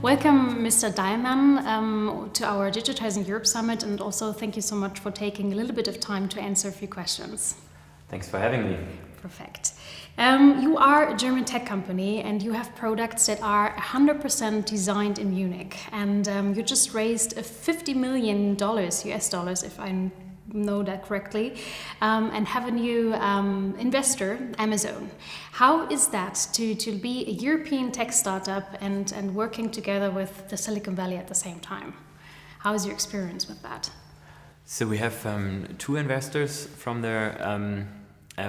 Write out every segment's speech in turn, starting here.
Welcome, Mr. Deilmann, to our Digitizing Europe Summit, and also thank you so much for taking a little bit of time to answer a few questions. Thanks for having me. Perfect. You are a German tech company and you have products that are 100% designed in Munich. And you just raised $50 million US dollars, if I know that correctly, and have a new investor, Amazon. How is that to be a European tech startup and working together with the Silicon Valley at the same time? How is your experience with that? So we have two investors from the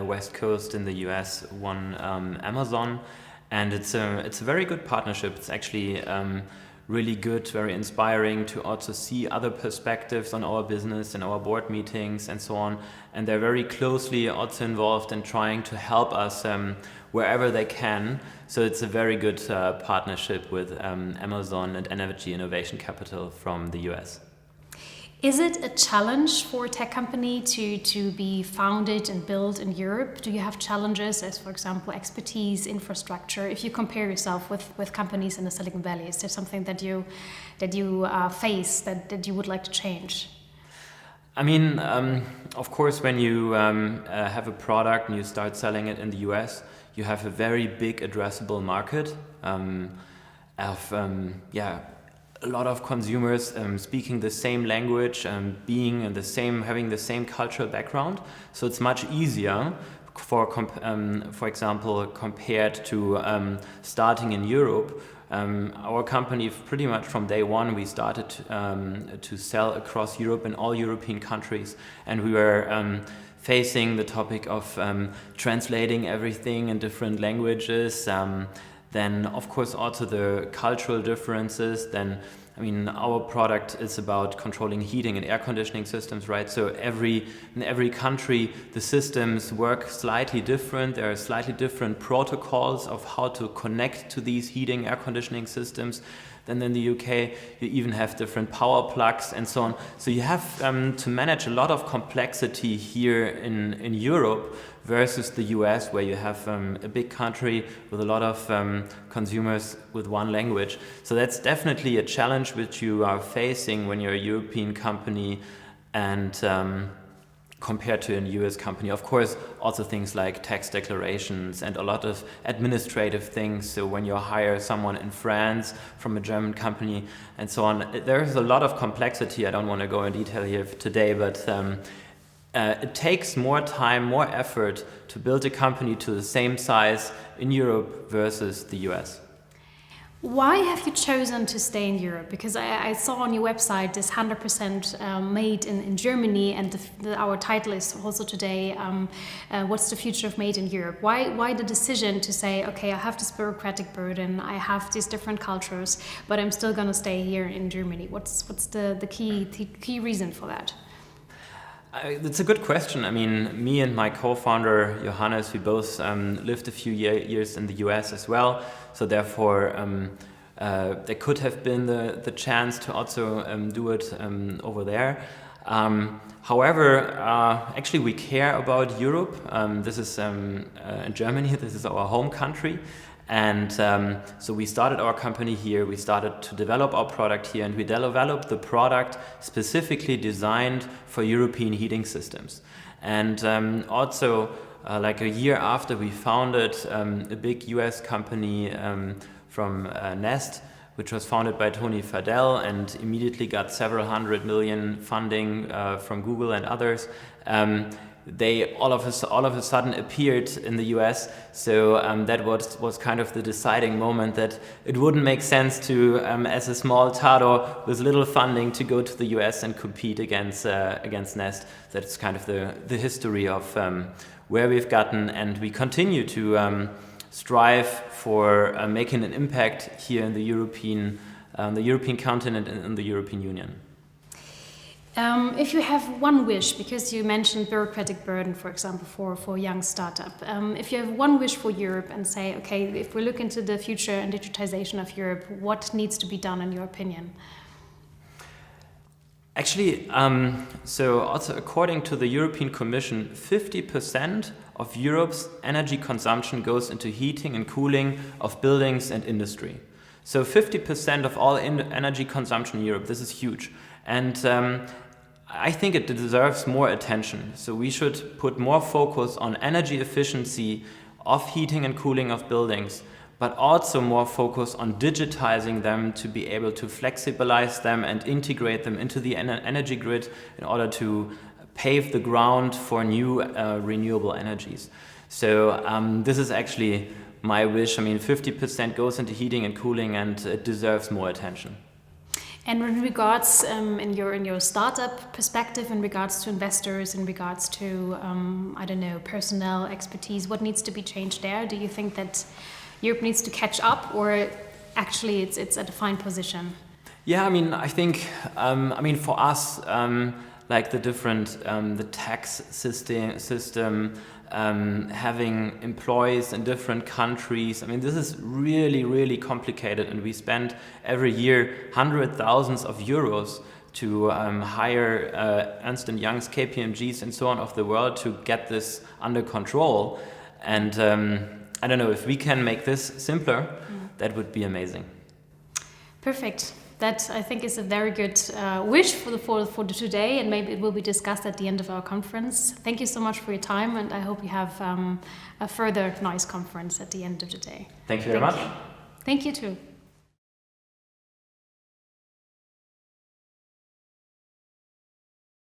West Coast in the US, one Amazon, and it's a very good partnership. It's actually really good, very inspiring to also see other perspectives on our business and our board meetings and so on. And they're very closely also involved in trying to help us wherever they can. So it's a very good partnership with Amazon and Energy Innovation Capital from the US. Is it a challenge for a tech company to be founded and built in Europe? Do you have challenges as, for example, expertise, infrastructure? If you compare yourself with companies in the Silicon Valley, is there something that you face that you would like to change? I mean, of course, when you have a product and you start selling it in the US, you have a very big addressable market a lot of consumers speaking the same language, having the same cultural background. So it's much easier, for example, compared to starting in Europe. Our company, pretty much from day one, we started to sell across Europe in all European countries, and we were facing the topic of translating everything in different languages. Then, of course, also the cultural differences. Then, I mean, our product is about controlling heating and air conditioning systems, right? So in every country, the systems work slightly different. There are slightly different protocols of how to connect to these heating, air conditioning systems. Then in the UK, you even have different power plugs and so on. So you have to manage a lot of complexity here in Europe versus the US, where you have a big country with a lot of consumers with one language. So that's definitely a challenge which you are facing when you're a European company and compared to a US company. Of course, also things like tax declarations and a lot of administrative things. So when you hire someone in France from a German company and so on, there's a lot of complexity. I don't want to go in detail here today, but it takes more time, more effort to build a company to the same size in Europe versus the US. Why have you chosen to stay in Europe? Because I saw on your website this 100% made in Germany, and our title is also today, what's the future of made in Europe? Why the decision to say, okay, I have this bureaucratic burden, I have these different cultures, but I'm still going to stay here in Germany? What's the key reason for that? It's a good question. I mean, me and my co-founder Johannes, we both lived a few years in the US as well. So therefore, there could have been the chance to also do it over there. However, actually we care about Europe. This is in Germany. This is our home country. And so we started our company here, we started to develop our product here, and we developed the product specifically designed for European heating systems. And also, like a year after we founded a big US company from Nest, which was founded by Tony Fadell and immediately got several $100 million funding from Google and others. They all of a sudden appeared in the US, so that was kind of the deciding moment that it wouldn't make sense to, as a small tado with little funding, to go to the US and compete against Nest. That's kind of the history of where we've gotten, and we continue to strive for making an impact here in the European continent and in the European Union. If you have one wish, because you mentioned bureaucratic burden, for example, for a young startup, if you have one wish for Europe and say, okay, if we look into the future and digitization of Europe, what needs to be done in your opinion? Actually, so also according to the European Commission, 50% of Europe's energy consumption goes into heating and cooling of buildings and industry. So 50% of all energy consumption in Europe, this is huge. And I think it deserves more attention. So we should put more focus on energy efficiency of heating and cooling of buildings, but also more focus on digitizing them to be able to flexibilize them and integrate them into the energy grid in order to pave the ground for new renewable energies. So this is actually my wish. I mean, 50% goes into heating and cooling, and it deserves more attention. And in regards, in your startup perspective, in regards to investors, in regards to, I don't know, personnel, expertise, what needs to be changed there? Do you think that Europe needs to catch up, or actually it's at a fine position? Yeah, I mean, I think, for us, like the different, the tax system, having employees in different countries. I mean, this is really, really complicated, and we spend every year hundreds of thousands of euros to hire Ernst & Young's, KPMG's and so on of the world to get this under control. And I don't know, if we can make this simpler, that would be amazing. Perfect. That, I think, is a very good wish for today, and maybe it will be discussed at the end of our conference. Thank you so much for your time, and I hope you have a further nice conference at the end of the day. Thank you very much. Thank you too.